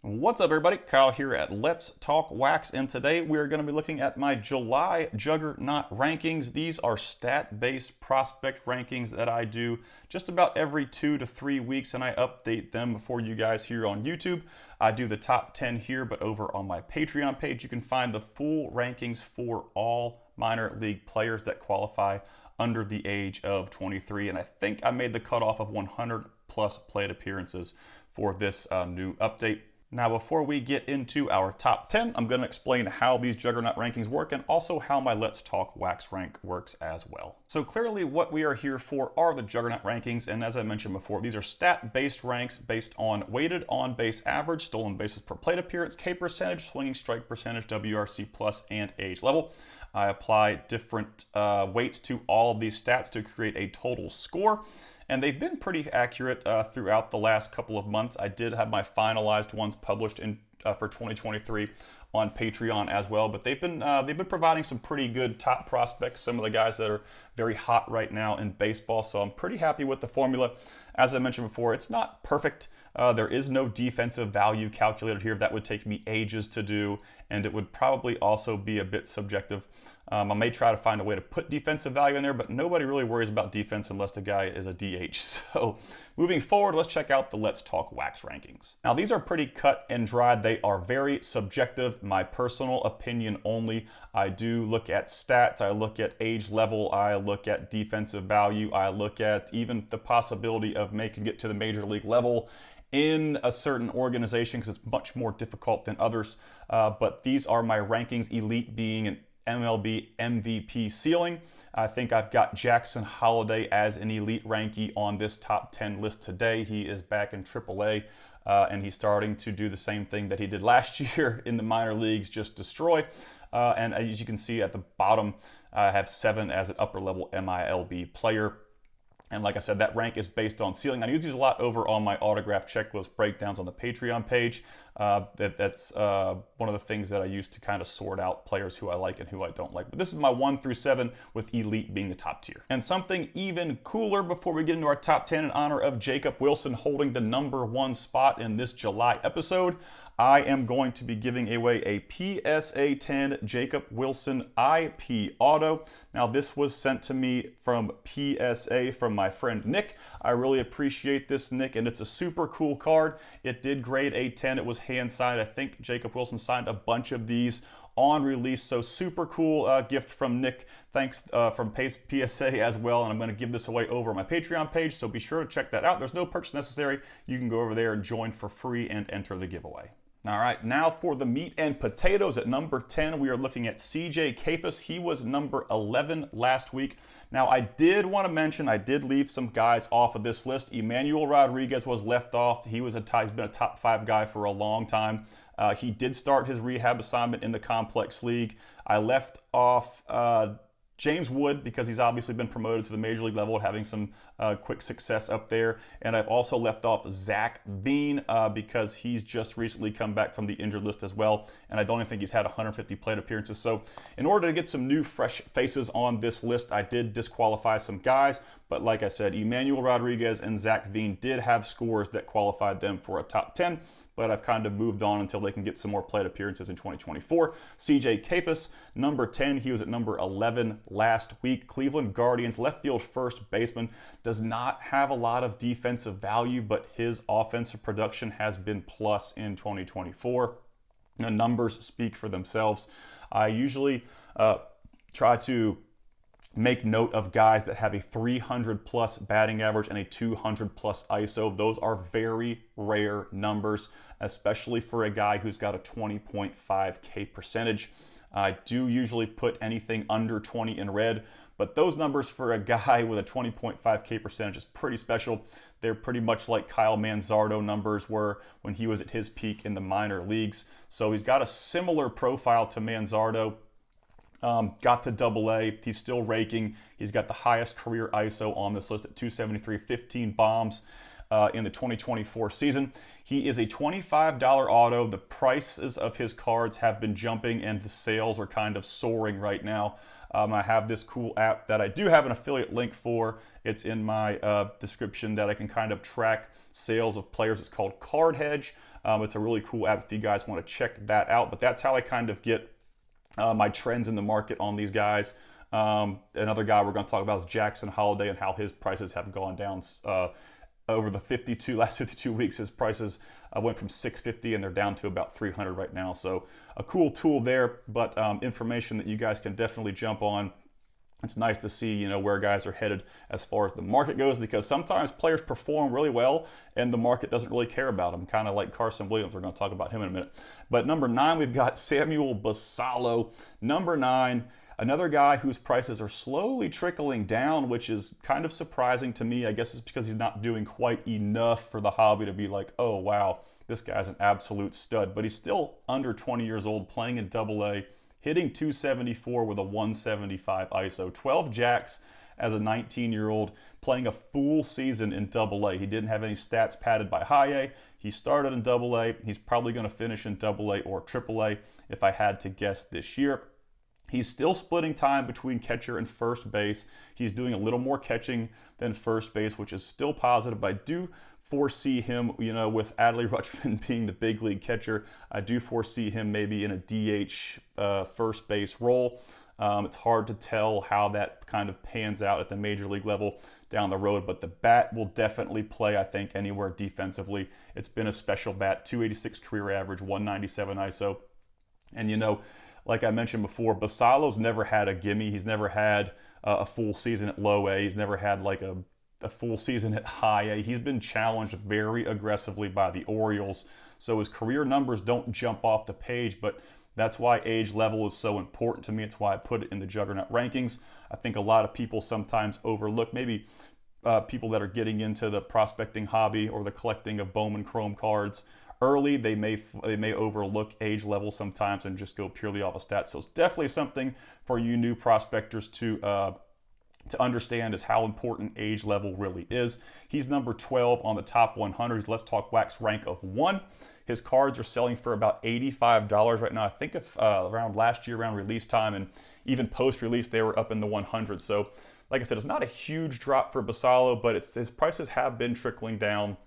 What's up, everybody? Kyle here at Let's Talk Wax, and today we are going to be looking at my July Juggernaut Rankings. These are stat-based prospect rankings that I do just about every 2 to 3 weeks, and I update them for you guys here on YouTube. I do the top 10 here, but over on my Patreon page, you can find the full rankings for all minor league players that qualify under the age of 23, and I think I made the cutoff of 100 plus plate appearances for this new update. Now, before we get into our top 10, I'm going to explain how these Juggernaut rankings work and also how my Let's Talk Wax rank works as well. So clearly what we are here for are the Juggernaut rankings, and as I mentioned before, these are stat-based ranks based on weighted on-base average, stolen bases per plate appearance, K percentage, swinging strike percentage, WRC plus, and age level. I apply different weights to all of these stats to create a total score. And they've been pretty accurate throughout the last couple of months. I did have my finalized ones published for 2023 on Patreon as well, but they've been providing some pretty good top prospects, some of the guys that are very hot right now in baseball, so I'm pretty happy with the formula. As I mentioned before, it's not perfect. There is no defensive value calculated here. That would take me ages to do, and it would probably also be a bit subjective. I may try to find a way to put defensive value in there, but nobody really worries about defense unless the guy is a DH. So moving forward, let's check out the Let's Talk Wax rankings. Now, these are pretty cut and dried. They are very subjective, my personal opinion only. I do look at stats, I look at age level, I look at defensive value, I look at even the possibility of making it to the major league level in a certain organization because it's much more difficult than others. But these are my rankings, elite being an MLB MVP ceiling. I think I've got Jackson Holliday as an elite rankee on this top 10 list today. He is back in AAA, and he's starting to do the same thing that he did last year in the minor leagues, just destroy. And as you can see at the bottom, I have 7 as an upper level MiLB player. And like I said, that rank is based on ceiling. I use these a lot over on my autograph checklist breakdowns on the Patreon page. That's one of the things that I use to kind of sort out players who I like and who I don't like. But this is my 1 through 7, with elite being the top tier. And something even cooler before we get into our top 10 in honor of Jacob Wilson holding the #1 spot in this July episode, I am going to be giving away a PSA 10 Jacob Wilson IP auto. Now, this was sent to me from PSA from my friend Nick. I really appreciate this, Nick, and it's a super cool card. It did grade a 10. It was hand signed. I think Jacob Wilson signed a bunch of these on release, so super cool gift from Nick. Thanks from PSA as well, and I'm going to give this away over on my Patreon page, so be sure to check that out. There's no purchase necessary. You can go over there and join for free and enter the giveaway. All right, now for the meat and potatoes at number 10, we are looking at CJ Kayfus. He was number 11 last week. Now, I did want to mention, I did leave some guys off of this list. Emmanuel Rodriguez was left off. He's been a top 5 guy for a long time. He did start his rehab assignment in the Complex League. I left off James Wood because he's obviously been promoted to the major league level, having some quick success up there. And I've also left off Zach Veen because he's just recently come back from the injured list as well. And I don't even think he's had 150 plate appearances. So in order to get some new fresh faces on this list, I did disqualify some guys. But like I said, Emmanuel Rodriguez and Zach Veen did have scores that qualified them for a top 10. But I've kind of moved on until they can get some more plate appearances in 2024. CJ Kayfus, number 10. He was at number 11 last week. Cleveland Guardians, left field first baseman. Does not have a lot of defensive value, but his offensive production has been plus in 2024. The numbers speak for themselves. I usually try to make note of guys that have a 300 plus batting average and a 200 plus ISO. Those are very rare numbers, especially for a guy who's got a 20.5 K percentage. I do usually put anything under 20 in red, but those numbers for a guy with a 20.5 K percentage is pretty special. They're pretty much like Kyle Manzardo numbers were when he was at his peak in the minor leagues. So he's got a similar profile to Manzardo. Got to AA. He's still raking. He's got the highest career ISO on this list at 273, 15 bombs. in the 2024 season. He is a $25 auto. The prices of his cards have been jumping and the sales are kind of soaring right now. I have this cool app that I do have an affiliate link for. It's in my description that I can kind of track sales of players. It's called Card Hedge. It's a really cool app if you guys want to check that out. But that's how I kind of get my trends in the market on these guys. Another guy we're going to talk about is Jackson Holliday and how his prices have gone down over the last 52 weeks. His prices went from $650 and they're down to about $300 right now. So a cool tool there, but information that you guys can definitely jump on. It's nice to see, where guys are headed as far as the market goes, because sometimes players perform really well and the market doesn't really care about them, kind of like Carson Williams. We're going to talk about him in a minute. But number 9, we've got Samuel Basallo. Number 9, another guy whose prices are slowly trickling down, which is kind of surprising to me. I guess it's because he's not doing quite enough for the hobby to be like, oh, wow, this guy's an absolute stud. But he's still under 20 years old, playing in AA, hitting .274 with a 175 ISO. 12 jacks as a 19-year-old, playing a full season in AA. He didn't have any stats padded by high A. He started in AA. He's probably going to finish in AA or AAA if I had to guess this year. He's still splitting time between catcher and first base. He's doing a little more catching than first base, which is still positive. But I do foresee him, with Adley Rutschman being the big league catcher, I do foresee him maybe in a DH first base role. It's hard to tell how that kind of pans out at the major league level down the road, but the bat will definitely play, I think, anywhere defensively. It's been a special bat, 286 career average, 197 ISO. And like I mentioned before, Basallo's never had a gimme. He's never had a full season at low A. He's never had like a full season at high A. He's been challenged very aggressively by the Orioles. So his career numbers don't jump off the page, but that's why age level is so important to me. It's why I put it in the Juggernaut rankings. I think a lot of people sometimes overlook, maybe people that are getting into the prospecting hobby or the collecting of Bowman Chrome cards early, they may overlook age level sometimes and just go purely off of stats. So it's definitely something for you new prospectors to understand, is how important age level really is. He's number 12 on the top 100. He's Let's Talk Wax rank of 1. His cards are selling for about $85 right now. I think around last year, around release time, and even post-release, they were up in the 100s. So, like I said, it's not a huge drop for Basallo, but his prices have been trickling down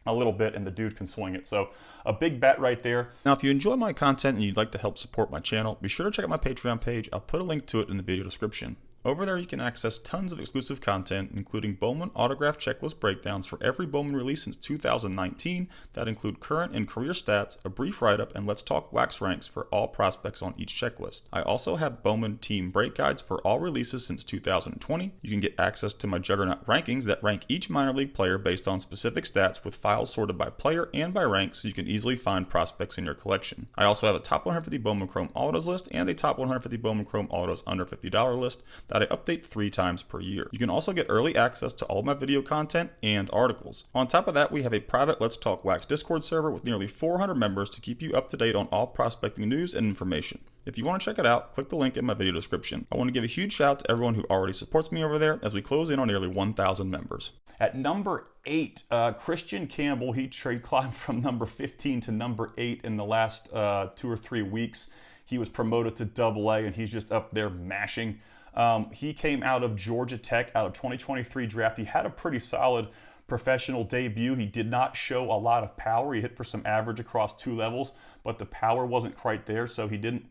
a little bit, and the dude can swing it. So a big bet right there. Now, if you enjoy my content and you'd like to help support my channel, be sure to check out my Patreon page. I'll put a link to it in the video description. Over there, you can access tons of exclusive content, including Bowman autograph checklist breakdowns for every Bowman release since 2019 that include current and career stats, a brief write-up, and Let's Talk Wax ranks for all prospects on each checklist. I also have Bowman team break guides for all releases since 2020. You can get access to my Juggernaut rankings that rank each minor league player based on specific stats with files sorted by player and by rank, so you can easily find prospects in your collection. I also have a top 150 Bowman Chrome autos list and a top 150 Bowman Chrome autos under $50 list that I update 3 times per year. You can also get early access to all my video content and articles. On top of that, we have a private Let's Talk Wax Discord server with nearly 400 members to keep you up to date on all prospecting news and information. If you want to check it out, click the link in my video description. I want to give a huge shout out to everyone who already supports me over there as we close in on nearly 1,000 members. At number 8, Christian Campbell, he climbed from number 15 to number 8 in the last 2 or 3 weeks. He was promoted to AA, and he's just up there mashing. He came out of Georgia Tech, out of 2023 draft. He had a pretty solid professional debut. He did not show a lot of power. He hit for some average across 2 levels, but the power wasn't quite there, so he didn't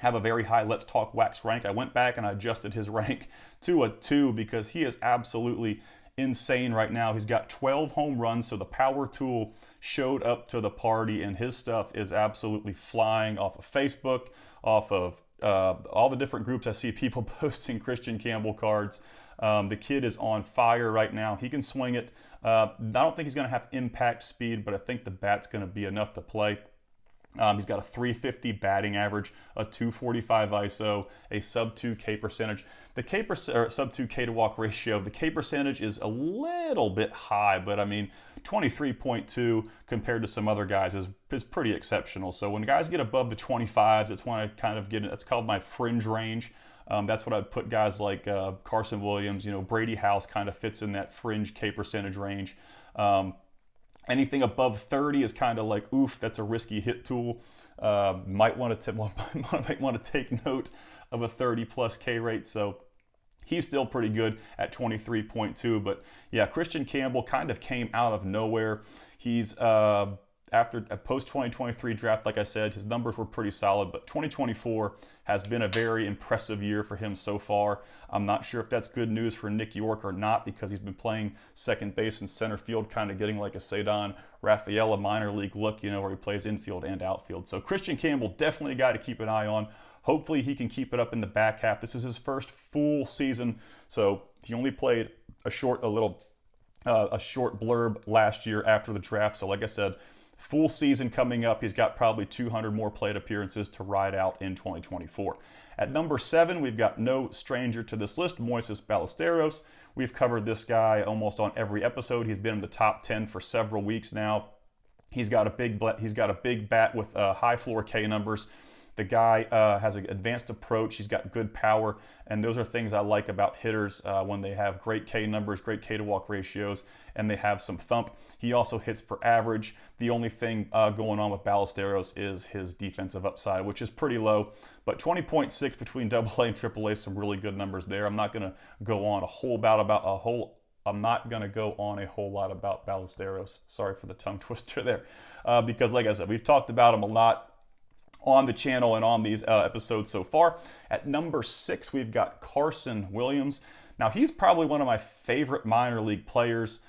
have a very high Let's Talk Wax rank. I went back and I adjusted his rank to a 2 because he is absolutely insane right now. He's got 12 home runs, so the power tool showed up to the party, and his stuff is absolutely flying off of Facebook, off of all the different groups. I see people posting Christian Campbell cards. The kid is on fire right now. He can swing it. I don't think he's going to have impact speed, but I think the bat's going to be enough to play. He's got a 350 batting average, a 245 ISO, a sub 2 K percentage. The K sub 2 K to walk ratio, the K percentage is a little bit high, but I mean 23.2 compared to some other guys is pretty exceptional. So when guys get above the 25s, it's when I kind of get it. It's called my fringe range. That's what I'd put guys like Carson Williams, Brady House kind of fits in that fringe K percentage range. Anything above 30 is kind of like, oof, that's a risky hit tool. Might want to take note of a 30 plus K rate. So he's still pretty good at 23.2. But yeah, Christian Campbell kind of came out of nowhere. He's after a post-2023 draft, like I said, his numbers were pretty solid, but 2024 has been a very impressive year for him so far. I'm not sure if that's good news for Nick York or not, because he's been playing second base and center field, kind of getting like a Ceddanne Rafaela minor league look, where he plays infield and outfield. So Christian Campbell, definitely a guy to keep an eye on. Hopefully he can keep it up in the back half. This is his first full season, so he only played a short blurb last year after the draft. So like I said, full season coming up. He's got probably 200 more plate appearances to ride out in 2024. At number 7, we've got no stranger to this list, Moises Ballesteros. We've covered this guy almost on every episode. He's been in the top 10 for several weeks now. He's got a big bat with high floor K numbers. The guy has an advanced approach. He's got good power, and those are things I like about hitters when they have great K numbers, great K to walk ratios, and they have some thump. He also hits for average. The only thing going on with Ballesteros is his defensive upside, which is pretty low, but 20.6 between AA and AAA, some really good numbers there. I'm not going to go on a whole lot about Ballesteros. Sorry for the tongue twister there, because like I said, we've talked about him a lot on the channel and on these episodes so far. At number 6, we've got Carson Williams. Now, he's probably one of my favorite minor league players,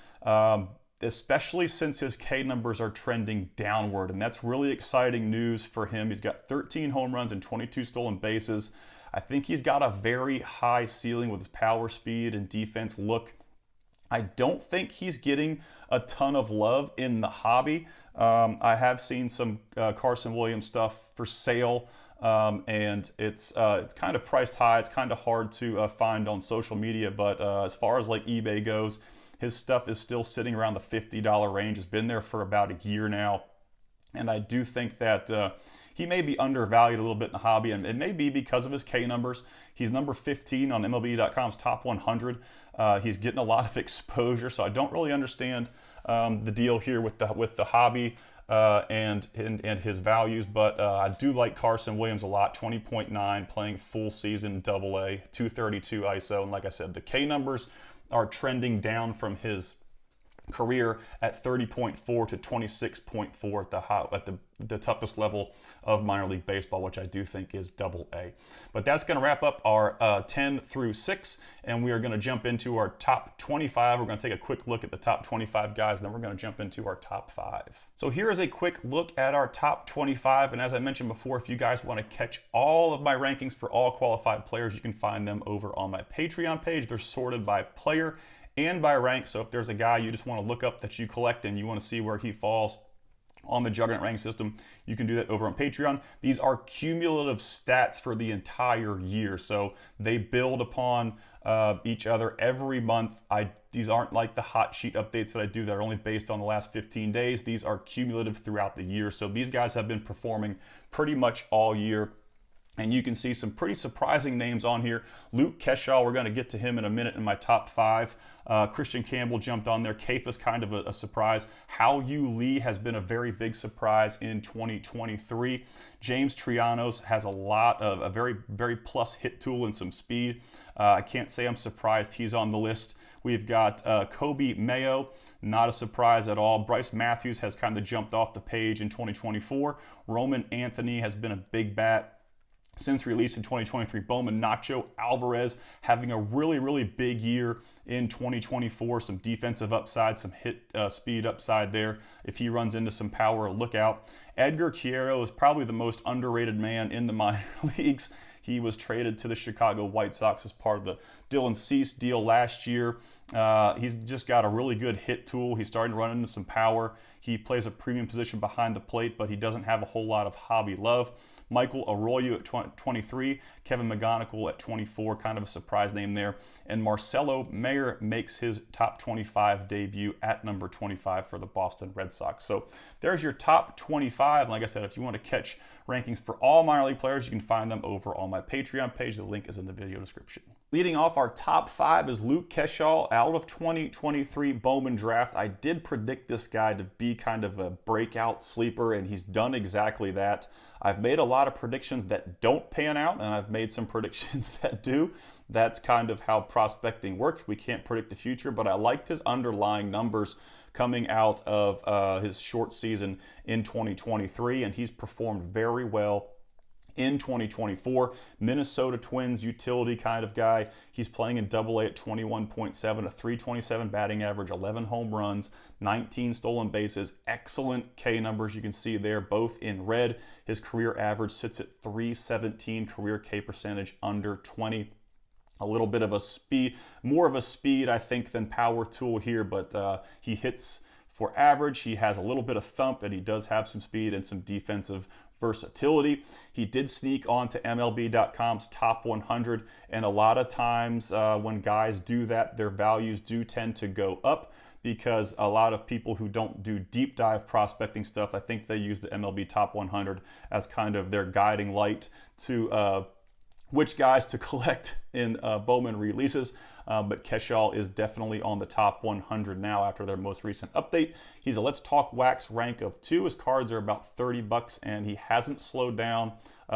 especially since his K numbers are trending downward, and that's really exciting news for him. He's got 13 home runs and 22 stolen bases. I think he's got a very high ceiling with his power, speed, and defense look. I don't think he's getting a ton of love in the hobby. I have seen some Carson Williams stuff for sale, and it's kind of priced high. It's kind of hard to find on social media, but as far as like eBay goes, his stuff is still sitting around the $50 range. It's been there for about a year now, and I do think that he may be undervalued a little bit in the hobby, and it may be because of his K numbers. He's number 15 on MLB.com's top 100. He's getting a lot of exposure, so I don't really understand the deal here with the hobby and his values, but I do like Carson Williams a lot. 20.9, playing full season AA, 232 ISO, and like I said, the K numbers are trending down from his career at 30.4 to 26.4 at the toughest level of minor league baseball, which I do think is AA. But that's going to wrap up our 10 through 6, and we are going to jump into our top 25. We're going to take a quick look at the top 25 guys, and then we're going to jump into our top 5. So here is a quick look at our top 25, and as I mentioned before, if you guys want to catch all of my rankings for all qualified players, you can find them over on my Patreon page. They're sorted by player and by rank. So if there's a guy you just want to look up that you collect and you want to see where he falls on the Juggernaut ranking system, you can do that over on Patreon. These are cumulative stats for the entire year, so they build upon each other every month. These aren't like the hot sheet updates that I do that are only based on the last 15 days. These are cumulative throughout the year, so these guys have been performing pretty much all year. And you can see some pretty surprising names on here. Luke Keshaw, we're going to get to him in a minute in my top 5. Christian Campbell jumped on there. Kafa's kind of a surprise. Hao-Yu Lee has been a very big surprise in 2023. James Trianos has a very, very plus hit tool and some speed. I can't say I'm surprised he's on the list. We've got Kobe Mayo, not a surprise at all. Bryce Matthews has kind of jumped off the page in 2024. Roman Anthony has been a big bat since release in 2023. Bowman, Nacho Alvarez having a really, really big year in 2024. Some defensive upside, some hit speed upside there. If he runs into some power, look out. Edgar Quiero is probably the most underrated man in the minor leagues. He was traded to the Chicago White Sox as part of the Dylan Cease deal last year. He's just got a really good hit tool. He's starting to run into some power. He plays a premium position behind the plate, but he doesn't have a whole lot of hobby love. Michael Arroyo at 23, Kevin McGonigal at 24, kind of a surprise name there. And Marcelo Mayer makes his top 25 debut at number 25 for the Boston Red Sox. So there's your top 25. Like I said, if you want to catch rankings for all minor league players, you can find them over on my Patreon page. The link is in the video description. Leading off our top 5 is Luke Keshaw out of 2023 Bowman draft. I did predict this guy to be kind of a breakout sleeper, and he's done exactly that. I've made a lot of predictions that don't pan out, and I've made some predictions that do. That's kind of how prospecting works. We can't predict the future, but I liked his underlying numbers coming out of his short season in 2023, and he's performed very well in 2024. Minnesota Twins utility kind of guy. He's playing in Double-A at 21.7, a 327 batting average, 11 home runs, 19 stolen bases. Excellent K numbers you can see there, both in red. His career average sits at 317, career K percentage under 20. A little bit of a speed, more of a speed, I think, than power tool here, but he hits for average. He has a little bit of thump, and he does have some speed and some defensive versatility. He did sneak onto MLB.com's top 100, and a lot of times when guys do that, their values do tend to go up because a lot of people who don't do deep dive prospecting stuff, I think they use the MLB top 100 as kind of their guiding light to which guys to collect in Bowman releases. But Keshaw is definitely on the top 100 now after their most recent update. He's a Let's Talk Wax rank of 2. His cards are about $30, and he hasn't slowed down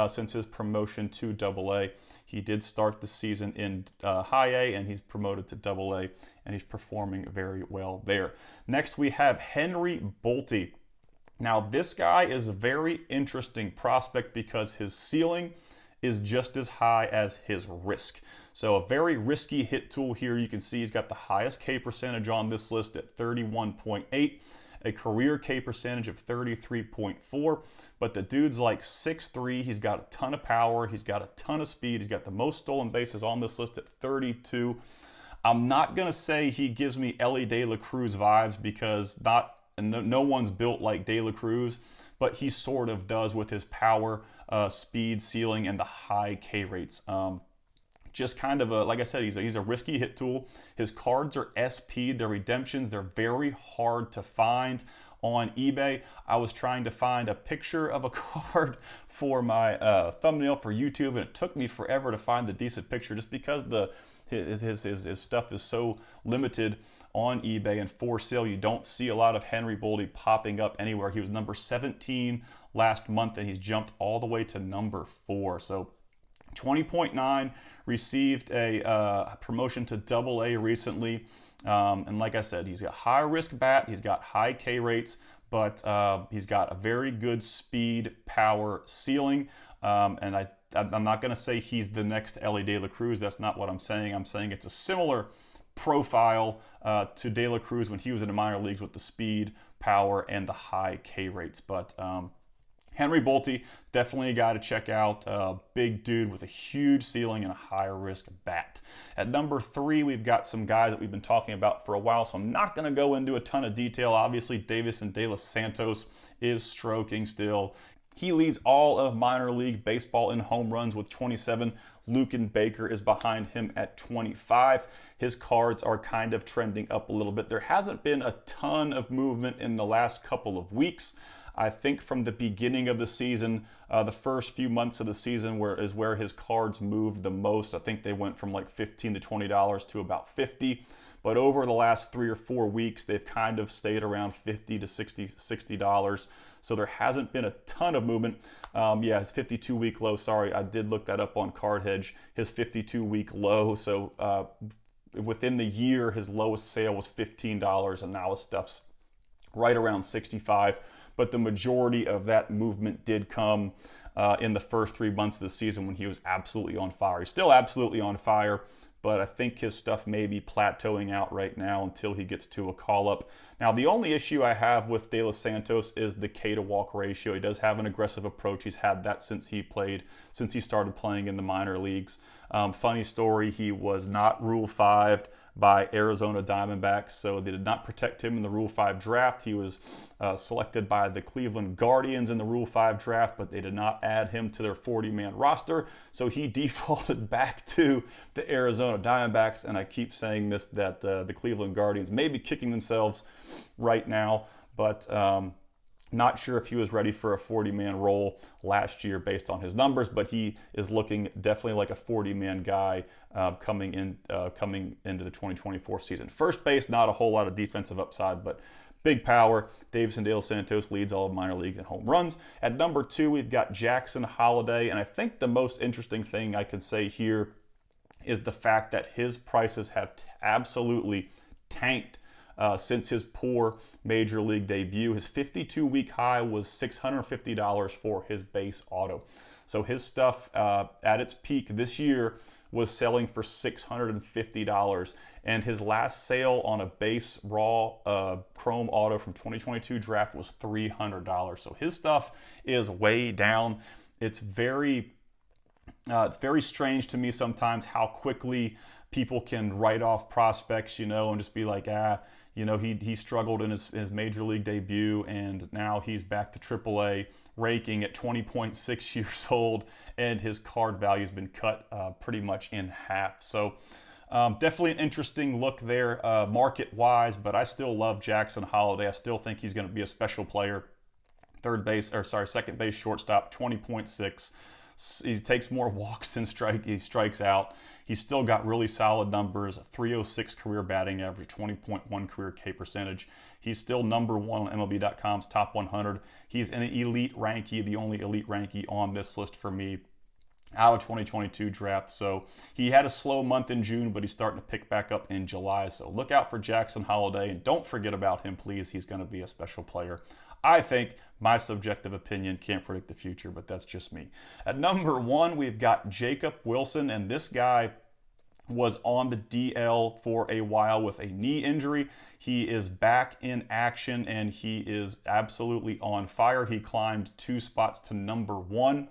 since his promotion to Double-A. He did start the season in High A, and he's promoted to Double-A, and he's performing very well there. Next, we have Henry Bolty. Now, this guy is a very interesting prospect because his ceiling is just as high as his risk. So a very risky hit tool here. You can see he's got the highest K percentage on this list at 31.8, a career K percentage of 33.4, but the dude's like 6'3", he's got a ton of power, he's got a ton of speed, he's got the most stolen bases on this list at 32. I'm not gonna say he gives me Elly De La Cruz vibes because no one's built like De La Cruz, but he sort of does with his power, speed, ceiling, and the high K rates. Just kind of like I said, he's a risky hit tool. His cards are SP'd, they're redemptions, they're very hard to find on eBay. I was trying to find a picture of a card for my thumbnail for YouTube, and it took me forever to find the decent picture just because his stuff is so limited on eBay and for sale. You don't see a lot of Henry Bolty popping up anywhere. He was number 17 last month, and he's jumped all the way to number 4. So 20.9, received a promotion to Double-A recently. And like I said, he's got high risk bat, he's got high K rates, but he's got a very good speed, power, ceiling. And I'm not going to say he's the next Elly De La Cruz. That's not what I'm saying. I'm saying it's a similar profile to De La Cruz when he was in the minor leagues with the speed, power, and the high K rates. But Henry Bolty, definitely a guy to check out. Big dude with a huge ceiling and a higher risk bat. At number 3, we've got some guys that we've been talking about for a while, so I'm not going to go into a ton of detail. Obviously, Davison De Los Santos is stroking still. He leads all of minor league baseball in home runs with 27. Luken Baker is behind him at 25. His cards are kind of trending up a little bit. There hasn't been a ton of movement in the last couple of weeks. I think from the beginning of the season, the first few months of the season is where his cards moved the most. I think they went from like $15 to $20 to about $50. But over the last 3 or 4 weeks, they've kind of stayed around $50 to $60. So there hasn't been a ton of movement. Yeah, his 52-week low, sorry, I did look that up on Card Hedge. His 52-week low, so within the year, his lowest sale was $15, and now his stuff's right around $65. But the majority of that movement did come in the first 3 months of the season when he was absolutely on fire. He's still absolutely on fire, but I think his stuff may be plateauing out right now until he gets to a call-up. Now, the only issue I have with De Los Santos is the K-to-walk ratio. He does have an aggressive approach. He's had that since he started playing in the minor leagues. Funny story, he was not Rule 5'd by Arizona Diamondbacks, so they did not protect him in the Rule 5 draft. He was selected by the Cleveland Guardians in the Rule 5 draft, but they did not add him to their 40-man roster, so he defaulted back to the Arizona Diamondbacks, and I keep saying this, that the Cleveland Guardians may be kicking themselves right now, but Not sure if he was ready for a 40-man role last year based on his numbers, but he is looking definitely like a 40-man guy coming into the 2024 season. First base, not a whole lot of defensive upside, but big power. Davison Dale Santos leads all of minor league in home runs. At number 2, we've got Jackson Holliday, and I think the most interesting thing I could say here is the fact that his prices have absolutely tanked since his poor major league debut. His 52-week high was $650 for his base auto. So his stuff at its peak this year was selling for $650. And his last sale on a base raw chrome auto from 2022 draft was $300. So his stuff is way down. It's very strange to me sometimes how quickly people can write off prospects, and just be like, he struggled in his major league debut, and now he's back to AAA, raking at 20.6 years old, and his card value has been cut pretty much in half. So definitely an interesting look there market-wise, but I still love Jackson Holliday. I still think he's going to be a special player. Second base shortstop, 20.6. He takes more walks than he strikes out. He's still got really solid numbers, 306 career batting average, 20.1 career K percentage. He's still number 1 on MLB.com's top 100. He's an elite rankee, the only elite rankee on this list for me out of 2022 draft. So he had a slow month in June, but he's starting to pick back up in July. So look out for Jackson Holliday, and don't forget about him, please. He's going to be a special player. I think, my subjective opinion, can't predict the future, but that's just me. At number 1, we've got Jacob Wilson, and this guy was on the DL for a while with a knee injury. He is back in action, and he is absolutely on fire. He climbed 2 spots to number 1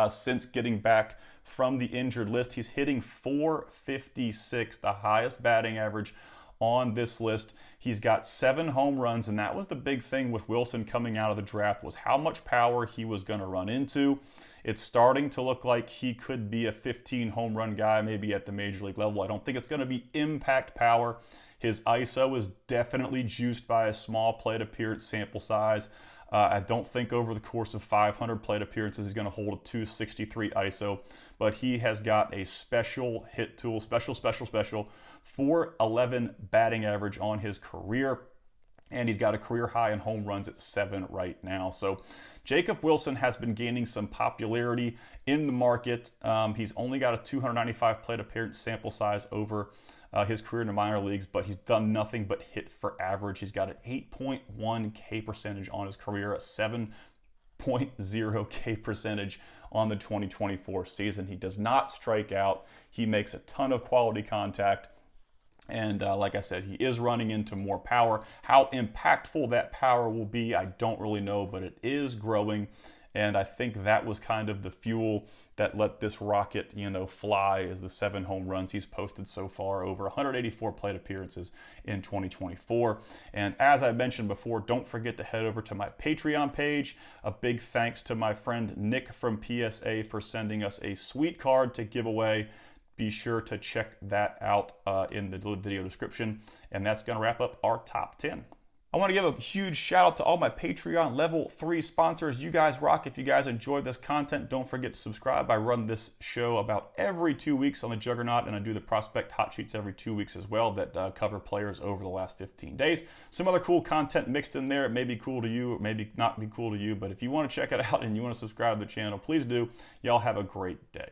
since getting back from the injured list. He's hitting .456, the highest batting average on this list. He's got 7 home runs, and that was the big thing with Wilson coming out of the draft, was how much power he was going to run into. It's starting to look like he could be a 15 home run guy, maybe at the major league level. I don't think it's going to be impact power. His ISO is definitely juiced by a small plate appearance sample size. I don't think over the course of 500 plate appearances he's going to hold a 263 ISO, but he has got a special hit tool, special, 411 batting average on his career, and he's got a career high in home runs at 7 right now. So Jacob Wilson has been gaining some popularity in the market. He's only got a 295 plate appearance sample size over his career in the minor leagues, but he's done nothing but hit for average. He's got an 8.1 K percentage on his career, a 7.0 K percentage on the 2024 season. He does not strike out. He makes a ton of quality contact. And like I said, he is running into more power. How impactful that power will be, I don't really know, but it is growing. And I think that was kind of the fuel that let this rocket, fly, is the 7 home runs he's posted so far, over 184 plate appearances in 2024. And as I mentioned before, don't forget to head over to my Patreon page. A big thanks to my friend Nick from PSA for sending us a sweet card to give away. Be sure to check that out in the video description. And that's going to wrap up our top 10. I want to give a huge shout out to all my Patreon level 3 sponsors. You guys rock. If you guys enjoyed this content, don't forget to subscribe. I run this show about every 2 weeks on the Juggernaut, and I do the prospect hot sheets every 2 weeks as well that cover players over the last 15 days. Some other cool content mixed in there. It may be cool to you, it may not be cool to you, but if you want to check it out and you want to subscribe to the channel, please do. Y'all have a great day.